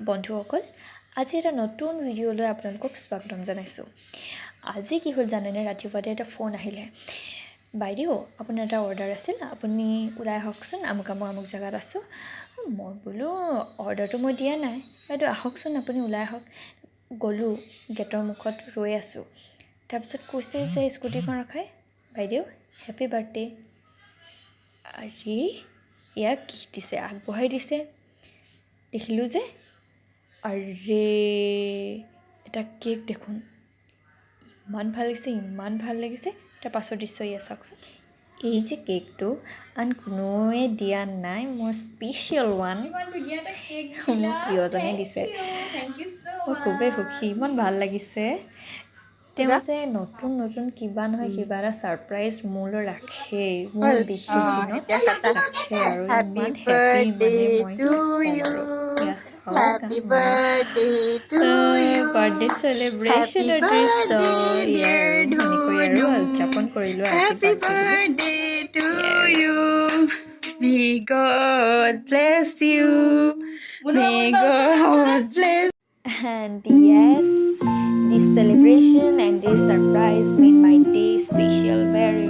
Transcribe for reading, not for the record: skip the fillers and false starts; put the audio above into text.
বন্ধুসকল আজি এটা নতুন ভিডিঅ' লৈ আপোনালোকক স্বাগতম জনাইছোঁ আজি কি হ'ল জানেনে ৰাতিপুৱাতে এটা ফোন আহিলে বাইদেউ আপোনাৰ এটা অৰ্ডাৰ আছিল আপুনি ওলাই আহকচোন আমুক জাগাত আছোঁ মই বোলো অৰ্ডাৰটো মই দিয়া নাই বাইদেউ আহকচোন আপুনি ওলাই আহক গ'লোঁ গেটৰ মুখত ৰৈ আছোঁ তাৰপিছত কৈছে যে স্কুটিখন ৰখাই বাইদেউ হেপী বাৰ্থডে আৰে ইয়াক কি দিছে আগবঢ়াই দিছে দেখিলোঁ যে আৰে এটা কেক দেখোন ইমান ভাল লাগিছে তাৰ পাছৰ দৃশ্য ইয়া চাওকচোন এই যে কেকটো আন কোনোৱে দিয়া নাই মোৰ স্পেচিয়েল ওৱান মোৰ প্ৰিয়জনে দিছে মই খুবেই সুখী ইমান ভাল লাগিছে তেওঁ যে নতুন কিবা নহয় কিবা এটা ছাৰপ্ৰাইজ মোলৈ ৰাখেই মোৰ বিশেষ দিনত ৰাখে আৰু ইমান happy Happy birthday to you. Birthday celebration Happy birthday, dear Dudu. উদযাপন কৰিলোঁ Happy birthday to you. May God bless you. May God bless. And yes, this celebration and this surprise made my day special, very